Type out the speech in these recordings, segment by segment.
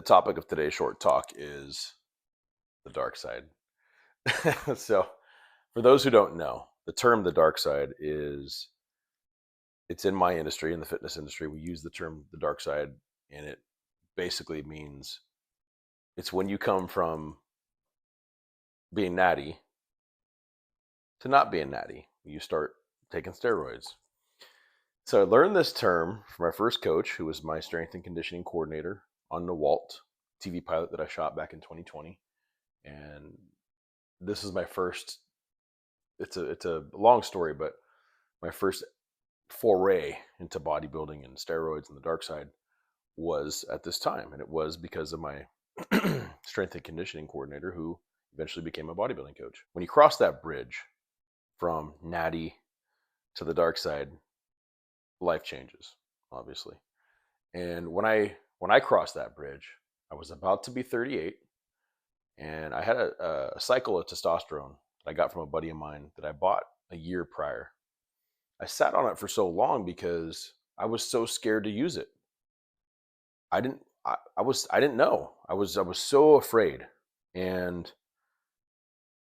The topic of today's short talk is the dark side. So, for those who don't know, the term the dark side is it's in my industry, in the fitness industry. We use the term the dark side, and it basically means it's when you come from being natty to not being natty. You start taking steroids. So, I learned this term from my first coach, who was my strength and conditioning coordinator on the Walt TV pilot that I shot back in 2020. And this is my first, it's a long story, but my first foray into bodybuilding and steroids and the dark side was at this time, and it was because of my strength and conditioning coordinator, who eventually became a bodybuilding coach. When you cross that bridge from natty to the dark side, life changes, obviously. And when I crossed that bridge, I was about to be 38, and I had a cycle of testosterone that I got from a buddy of mine that I bought a year prior. I sat on it for so long because I was so scared to use it. I didn't know. I was so afraid. And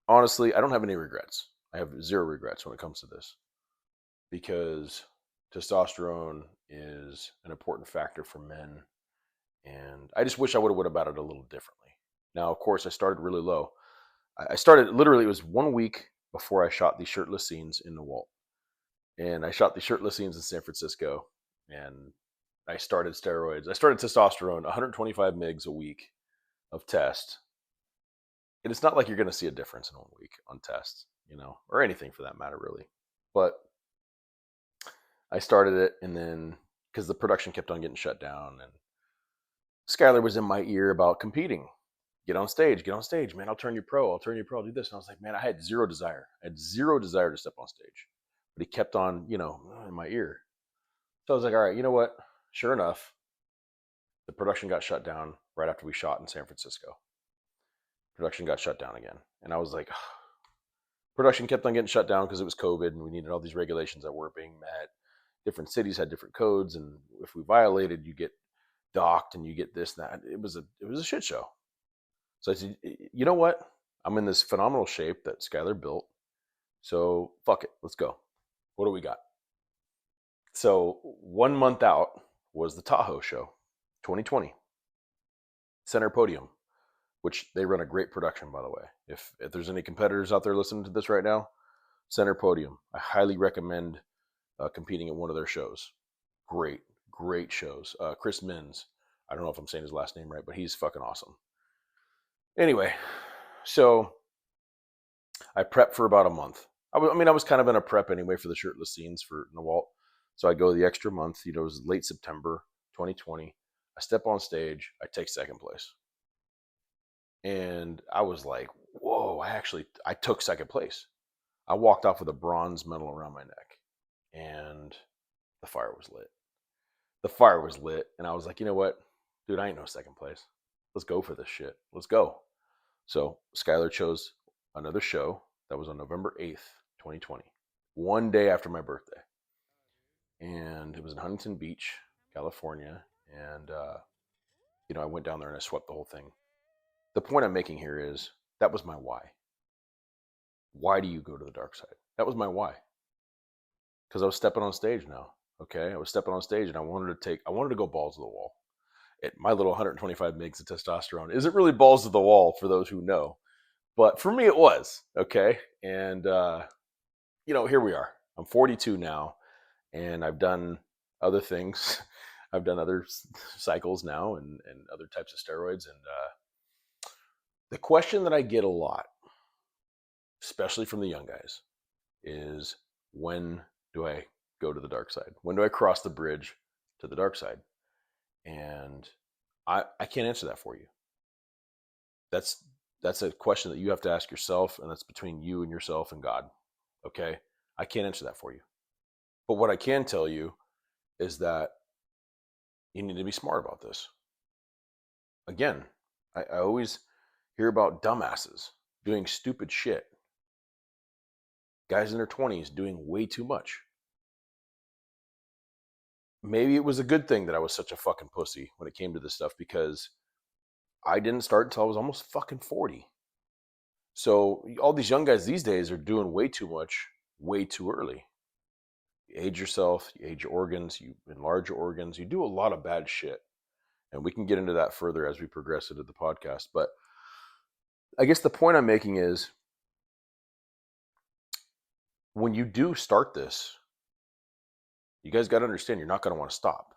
honestly, I don't have any regrets. I have zero regrets when it comes to this, because testosterone is an important factor for men, and I just wish I would have went about it a little differently. Now, of course, I started really low. I started literally, it was 1 week before I shot the shirtless scenes in the Walt. And I shot the shirtless scenes in San Francisco, and I started steroids. I started testosterone, 125 mgs a week of test. And it's not like you're going to see a difference in 1 week on tests, or anything for that matter, really. But I started it, and then because the production kept on getting shut down, and Skylar was in my ear about competing. Get on stage, man. I'll turn you pro. I'll do this. And I was like, man, I had zero desire. I had zero desire to step on stage. But he kept on, in my ear. So I was like, all right, you know what? Sure enough, the production got shut down right after we shot in San Francisco. Production got shut down again. And I was like, production kept on getting shut down because it was COVID, and we needed all these regulations that weren't being met. Different cities had different codes, and if we violated, you get docked and you get this and that. It was a shit show. So I said, you know what? I'm in this phenomenal shape that Skylar built. So fuck it. Let's go. What do we got? So 1 month out was the Tahoe show, 2020. Center Podium, which they run a great production, by the way. If there's any competitors out there listening to this right now, Center Podium. I highly recommend competing at one of their shows. Great shows. Chris Mins. I don't know if I'm saying his last name right, but he's fucking awesome. Anyway, so I prepped for about a month. I was kind of in a prep anyway for the shirtless scenes for Nawalt. So I go the extra month. It was late September 2020. I step on stage. I take second place. And I was like, whoa, I took second place. I walked off with a bronze medal around my neck. And the fire was lit. And I was like, you know what? Dude, I ain't no second place. Let's go for this shit. Let's go. So Skylar chose another show that was on November 8th, 2020, one day after my birthday. And it was in Huntington Beach, California. And, I went down there and I swept the whole thing. The point I'm making here is that was my why. Why do you go to the dark side? That was my why. Because I was stepping on stage now. Okay. I was stepping on stage, and I wanted to go balls to the wall. My little 125 mgs of testosterone isn't really balls to the wall, for those who know. But for me, it was. Okay. And, here we are. I'm 42 now, and I've done other things. I've done other cycles now, and other types of steroids. And the question that I get a lot, especially from the young guys, is, when do I go to the dark side? When do I cross the bridge to the dark side? And I can't answer that for you. That's a question that you have to ask yourself, and that's between you and yourself and God. Okay? I can't answer that for you. But what I can tell you is that you need to be smart about this. Again, I always hear about dumbasses doing stupid shit. Guys in their 20s doing way too much. Maybe it was a good thing that I was such a fucking pussy when it came to this stuff, because I didn't start until I was almost fucking 40. So all these young guys these days are doing way too much, way too early. You age yourself, you age your organs, you enlarge your organs, you do a lot of bad shit. And we can get into that further as we progress into the podcast. But I guess the point I'm making is when you do start this, you guys got to understand you're not going to want to stop.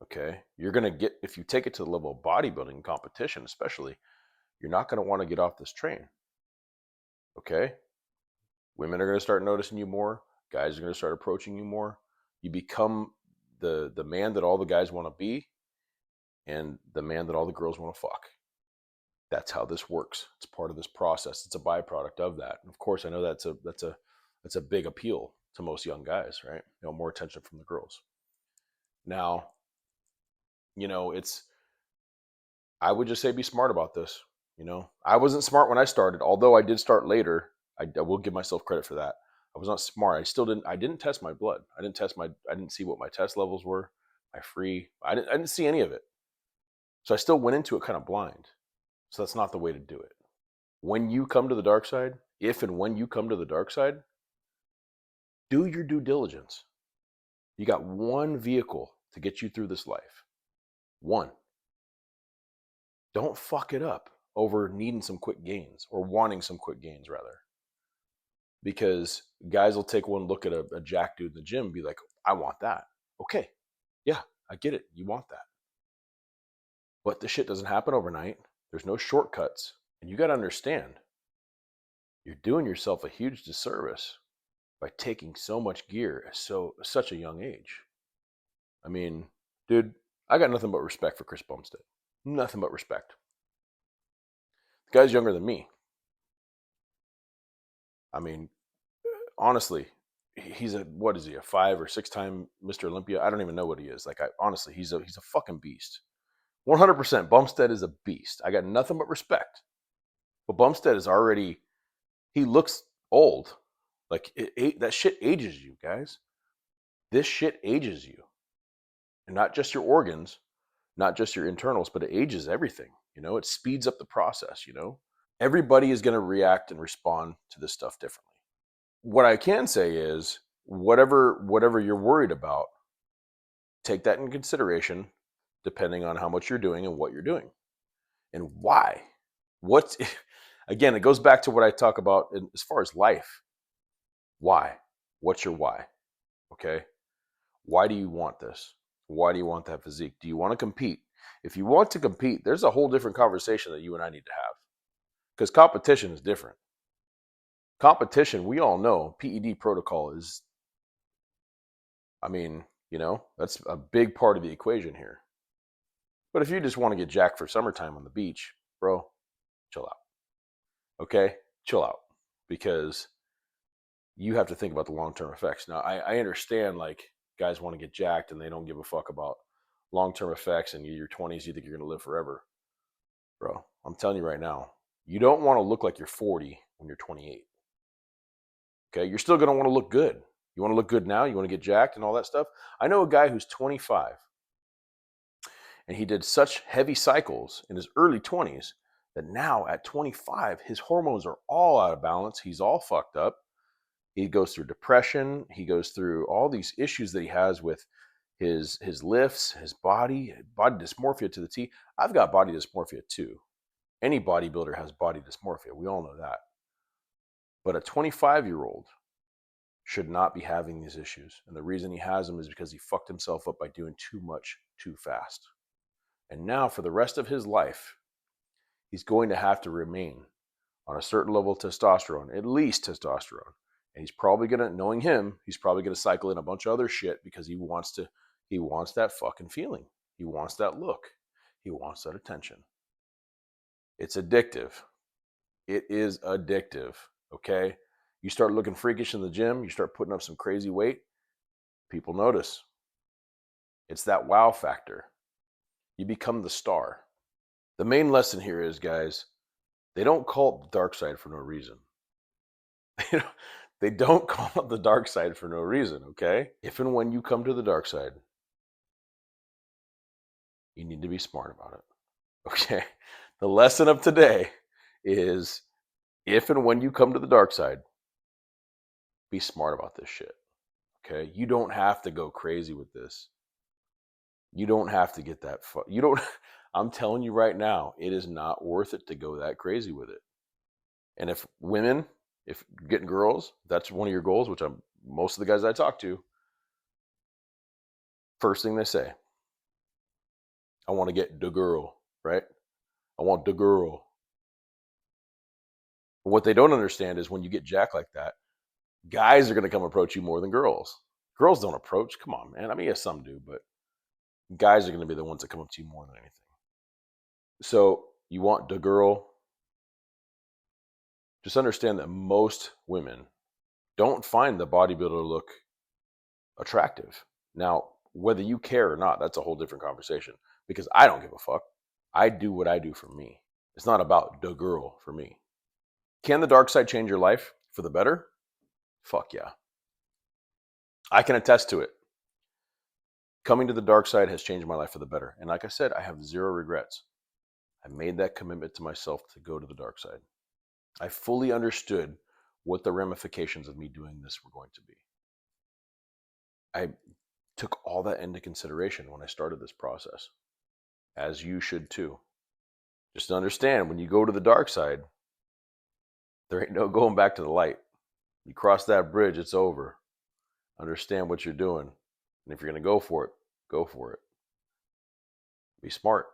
Okay. You're going to get, if you take it to the level of bodybuilding competition, especially, you're not going to want to get off this train. Okay. Women are going to start noticing you more. Guys are going to start approaching you more. You become the man that all the guys want to be and the man that all the girls want to fuck. That's how this works. It's part of this process. It's a byproduct of that. And of course, I know that's a big appeal to most young guys, right? More attention from the girls. Now, I would just say be smart about this. I wasn't smart when I started, although I did start later. I will give myself credit for that. I was not smart. I didn't test my blood. I didn't see what my test levels were, my free. I didn't see any of it. So I still went into it kind of blind. So that's not the way to do it. When you come to the dark side, if and when you come to the dark side, do your due diligence. You got one vehicle to get you through this life. One. Don't fuck it up over needing some quick gains or wanting some quick gains, rather. Because guys will take one look at a jack dude in the gym and be like, I want that. Okay. Yeah, I get it. You want that. But this shit doesn't happen overnight. There's no shortcuts. And you got to understand, you're doing yourself a huge disservice by taking so much gear at such a young age. I mean, dude, I got nothing but respect for Chris Bumstead. Nothing but respect. The guy's younger than me. I mean, honestly, he's a 5 or 6 time Mr. Olympia? I don't even know what he is. Honestly, he's a fucking beast. 100%. Bumstead is a beast. I got nothing but respect. But Bumstead is already, he looks old. That shit ages you, guys. This shit ages you. And not just your organs, not just your internals, but it ages everything. It speeds up the process, Everybody is going to react and respond to this stuff differently. What I can say is whatever you're worried about, take that in consideration depending on how much you're doing and what you're doing and why. Again, it goes back to what I talk about as far as life. Why? What's your why? Okay. Why do you want this? Why do you want that physique? Do you want to compete? If you want to compete, there's a whole different conversation that you and I need to have, because competition is different. Competition, we all know, PED protocol is, that's a big part of the equation here. But if you just want to get jacked for summertime on the beach, bro, chill out. Okay? Chill out. Because you have to think about the long-term effects. Now, I understand, guys want to get jacked and they don't give a fuck about long-term effects, and in your 20s, you think you're going to live forever. Bro, I'm telling you right now, you don't want to look like you're 40 when you're 28. Okay? You're still going to want to look good. You want to look good now? You want to get jacked and all that stuff? I know a guy who's 25, and he did such heavy cycles in his early 20s that now at 25, his hormones are all out of balance. He's all fucked up. He goes through depression. He goes through all these issues that he has with his lifts, his body dysmorphia to the T. I've got body dysmorphia too. Any bodybuilder has body dysmorphia. We all know that. But a 25-year-old should not be having these issues. And the reason he has them is because he fucked himself up by doing too much too fast. And now for the rest of his life, he's going to have to remain on a certain level of testosterone, at least testosterone. And he's probably going to, knowing him, he's probably going to cycle in a bunch of other shit because he wants that fucking feeling. He wants that look. He wants that attention. It's addictive. It is addictive. Okay? You start looking freakish in the gym, you start putting up some crazy weight, people notice. It's that wow factor. You become the star. The main lesson here is, guys, they don't call it the dark side for no reason. They don't call it the dark side for no reason, okay? If and when you come to the dark side, you need to be smart about it. Okay. The lesson of today is if and when you come to the dark side, be smart about this shit. Okay. You don't have to go crazy with this. You don't have to get that. You don't. I'm telling you right now, it is not worth it to go that crazy with it. And if women, if getting girls, that's one of your goals, which I'm most of the guys I talk to, first thing they say, I want to get the girl, right? I want the girl. But what they don't understand is when you get jacked like that, guys are going to come approach you more than girls. Girls don't approach. Come on, man. I mean, yes, some do, but guys are going to be the ones that come up to you more than anything. So you want the girl. Just understand that most women don't find the bodybuilder look attractive. Now, whether you care or not, that's a whole different conversation because I don't give a fuck. I do what I do for me. It's not about the girl for me. Can the dark side change your life for the better? Fuck yeah. I can attest to it. Coming to the dark side has changed my life for the better. And like I said, I have zero regrets. I made that commitment to myself to go to the dark side. I fully understood what the ramifications of me doing this were going to be. I took all that into consideration when I started this process, as you should too. Just understand when you go to the dark side, there ain't no going back to the light. You cross that bridge, it's over. Understand what you're doing. And if you're going to go for it, go for it. Be smart.